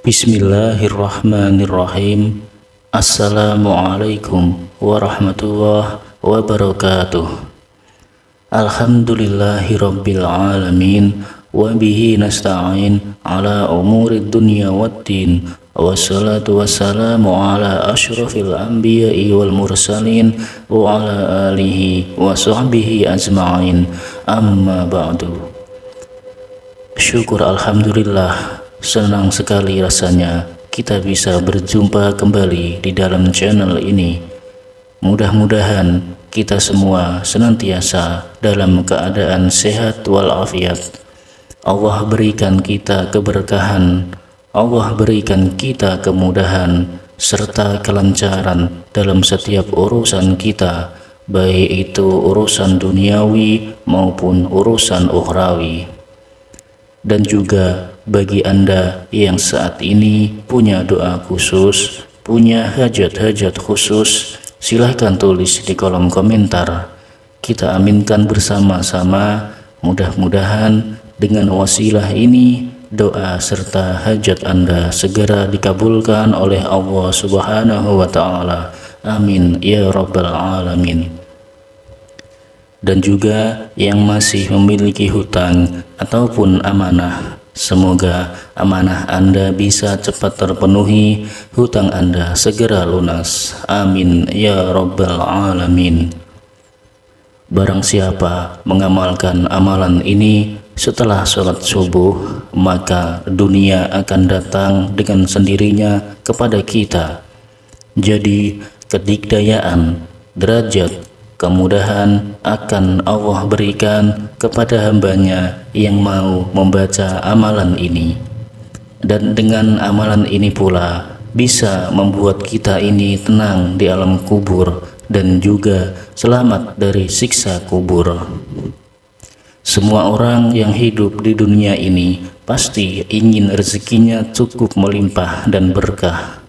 Bismillahirrahmanirrahim. Assalamualaikum warahmatullahi wabarakatuh. Alhamdulillahi rabbil alamin, wa bihi nasta'in ala umurid dunya waddin, wassalatu wassalamu ala ashrafil anbiya'i wal mursalin wa ala alihi wa sahbihi ajma'in, amma ba'du. Syukur alhamdulillah, senang sekali rasanya kita bisa berjumpa kembali di dalam channel ini. Mudah-mudahan kita semua senantiasa dalam keadaan sehat walafiat. Allah berikan kita keberkahan, Allah berikan kita kemudahan serta kelancaran dalam setiap urusan kita, baik itu urusan duniawi maupun urusan ukhrawi. Dan juga bagi Anda yang saat ini punya doa khusus, punya hajat-hajat khusus, silahkan tulis di kolom komentar. Kita aminkan bersama-sama, mudah-mudahan dengan wasilah ini doa serta hajat Anda segera dikabulkan oleh Allah Subhanahu wa Ta'ala. Amin ya Rabbal Alamin. Dan juga yang masih memiliki hutang ataupun amanah, semoga amanah Anda bisa cepat terpenuhi, hutang Anda segera lunas. Amin ya Rabbal Alamin. Barang siapa mengamalkan amalan ini setelah sholat subuh, maka dunia akan datang dengan sendirinya kepada kita. Jadi kedikdayaan, derajat, kemudahan akan Allah berikan kepada hambanya yang mau membaca amalan ini. Dan dengan amalan ini pula bisa membuat kita ini tenang di alam kubur dan juga selamat dari siksa kubur. Semua orang yang hidup di dunia ini pasti ingin rezekinya cukup melimpah dan berkah.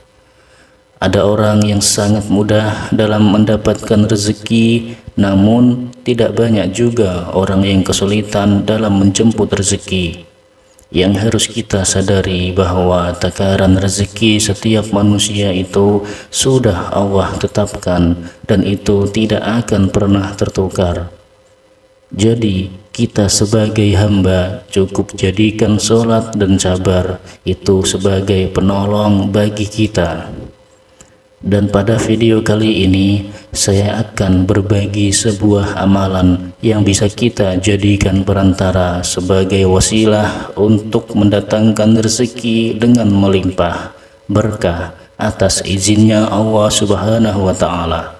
Ada orang yang sangat mudah dalam mendapatkan rezeki, namun tidak banyak juga orang yang kesulitan dalam menjemput rezeki. Yang harus kita sadari bahwa takaran rezeki setiap manusia itu sudah Allah tetapkan dan itu tidak akan pernah tertukar. Jadi kita sebagai hamba cukup jadikan sholat dan sabar itu sebagai penolong bagi kita. Dan pada video kali ini saya akan berbagi sebuah amalan yang bisa kita jadikan perantara sebagai wasilah untuk mendatangkan rezeki dengan melimpah berkah atas izinnya Allah Subhanahu wa Ta'ala.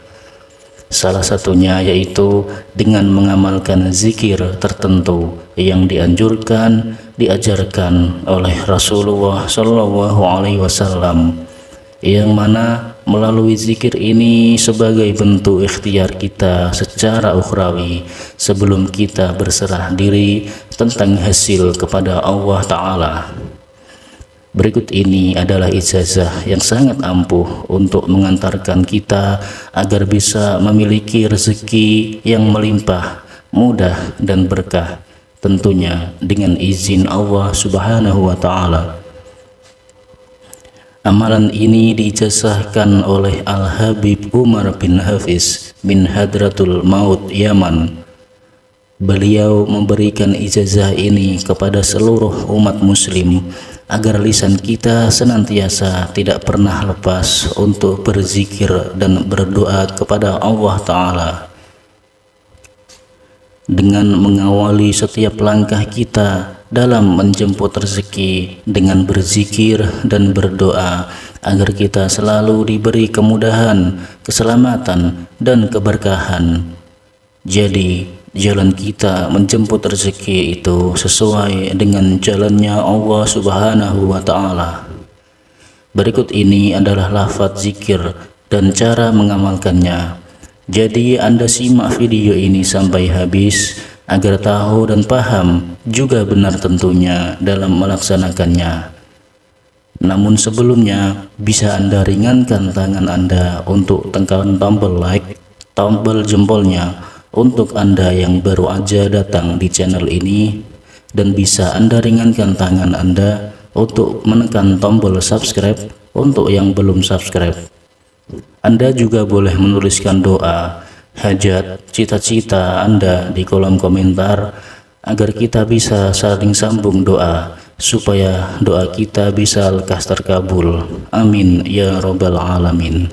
Salah satunya yaitu dengan mengamalkan zikir tertentu yang dianjurkan, diajarkan oleh Rasulullah Shallallahu Alaihi Wasallam, yang mana melalui zikir ini sebagai bentuk ikhtiar kita secara ukhrawi sebelum kita berserah diri tentang hasil kepada Allah Ta'ala. Berikut ini adalah ijazah yang sangat ampuh untuk mengantarkan kita agar bisa memiliki rezeki yang melimpah, mudah dan berkah, tentunya dengan izin Allah Subhanahu wa Ta'ala. Amalan ini diijazahkan oleh Al-Habib Umar bin Hafiz bin Hadratul Maut Yaman. Beliau memberikan ijazah ini kepada seluruh umat muslim agar lisan kita senantiasa tidak pernah lepas untuk berzikir dan berdoa kepada Allah Ta'ala. Dengan mengawali setiap langkah kita dalam menjemput rezeki dengan berzikir dan berdoa agar kita selalu diberi kemudahan, keselamatan dan keberkahan. Jadi jalan kita menjemput rezeki itu sesuai dengan jalannya Allah Subhanahu wa Ta'ala. Berikut ini adalah lafaz zikir dan cara mengamalkannya. Jadi Anda simak video ini sampai habis agar tahu dan paham juga benar tentunya dalam melaksanakannya. Namun sebelumnya bisa Anda ringankan tangan Anda untuk tekan tombol like, tombol jempolnya untuk Anda yang baru aja datang di channel ini, dan bisa Anda ringankan tangan Anda untuk menekan tombol subscribe untuk yang belum subscribe. Anda juga boleh menuliskan doa, hajat, cita-cita Anda di kolom komentar agar kita bisa saling sambung doa, supaya doa kita bisa lekas terkabul. Amin ya robbal alamin.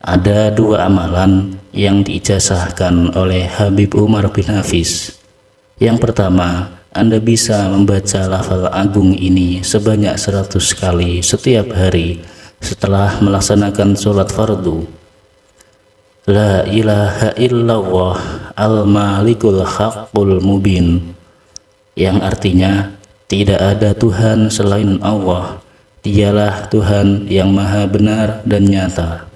Ada dua amalan yang diijazahkan oleh Habib Umar bin Hafiz. Yang pertama, Anda bisa membaca lafal agung ini sebanyak 100 kali setiap hari setelah melaksanakan sholat fardu. La ilaha illallah al-malikul haqqul mubin, yang artinya tidak ada Tuhan selain Allah, dialah Tuhan yang maha benar dan nyata.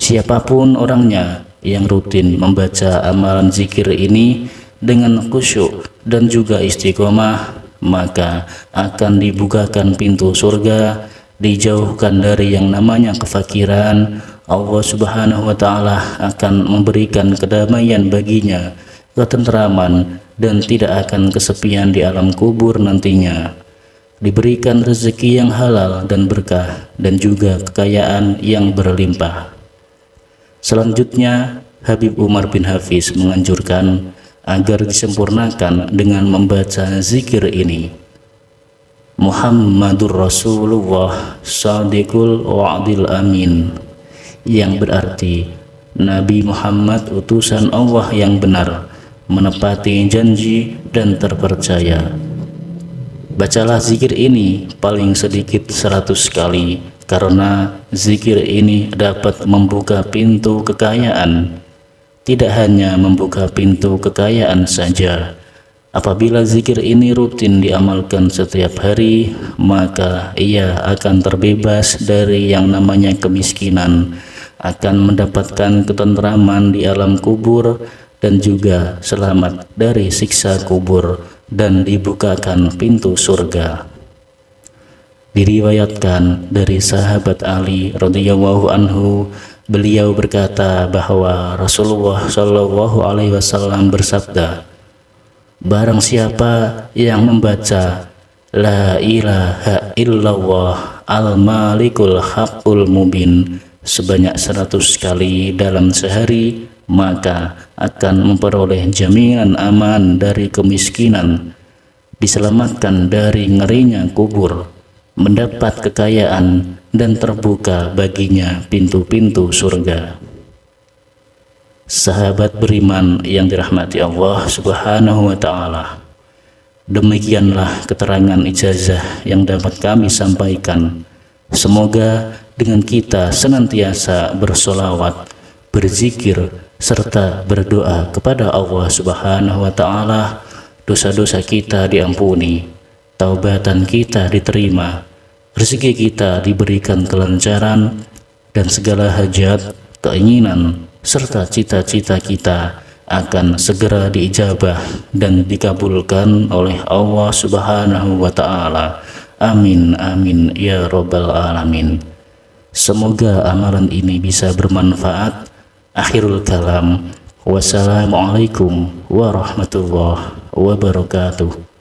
Siapapun orangnya yang rutin membaca amalan zikir ini dengan khusyuk dan juga istiqomah, maka akan dibukakan pintu surga, dijauhkan dari yang namanya kefakiran. Allah Subhanahu wa Ta'ala akan memberikan kedamaian baginya, ketentraman, dan tidak akan kesepian di alam kubur nantinya. Diberikan rezeki yang halal dan berkah, dan juga kekayaan yang berlimpah. Selanjutnya, Habib Umar bin Hafiz menganjurkan agar disempurnakan dengan membaca zikir ini. Muhammadur Rasulullah Shadiqul Wa'dil Amin, yang berarti Nabi Muhammad utusan Allah yang benar, menepati janji dan terpercaya. Bacalah zikir ini paling sedikit 100 kali, karena zikir ini dapat membuka pintu kekayaan. Tidak hanya membuka pintu kekayaan saja, apabila zikir ini rutin diamalkan setiap hari, maka ia akan terbebas dari yang namanya kemiskinan, akan mendapatkan ketentraman di alam kubur, dan juga selamat dari siksa kubur dan dibukakan pintu surga. Diriwayatkan dari sahabat Ali radhiyallahu anhu, beliau berkata bahwa Rasulullah Shallallahu alaihi wasallam bersabda, barang siapa yang membaca La ilaha illallah al-malikul haqqul mubin sebanyak 100 kali dalam sehari, maka akan memperoleh jaminan aman dari kemiskinan, diselamatkan dari ngerinya kubur, mendapat kekayaan, dan terbuka baginya pintu-pintu surga. Sahabat beriman yang dirahmati Allah Subhanahu wa Ta'ala, demikianlah keterangan ijazah yang dapat kami sampaikan. Semoga dengan kita senantiasa bersolawat, berzikir, serta berdoa kepada Allah Subhanahu wa Ta'ala, dosa-dosa kita diampuni, taubatan kita diterima, rezeki kita diberikan kelancaran, dan segala hajat, keinginan, serta cita-cita kita akan segera diijabah dan dikabulkan oleh Allah Subhanahu wa Ta'ala. Amin amin ya robbal alamin. Semoga amalan ini bisa bermanfaat. Akhirul kalam, wassalamualaikum warahmatullahi wabarakatuh.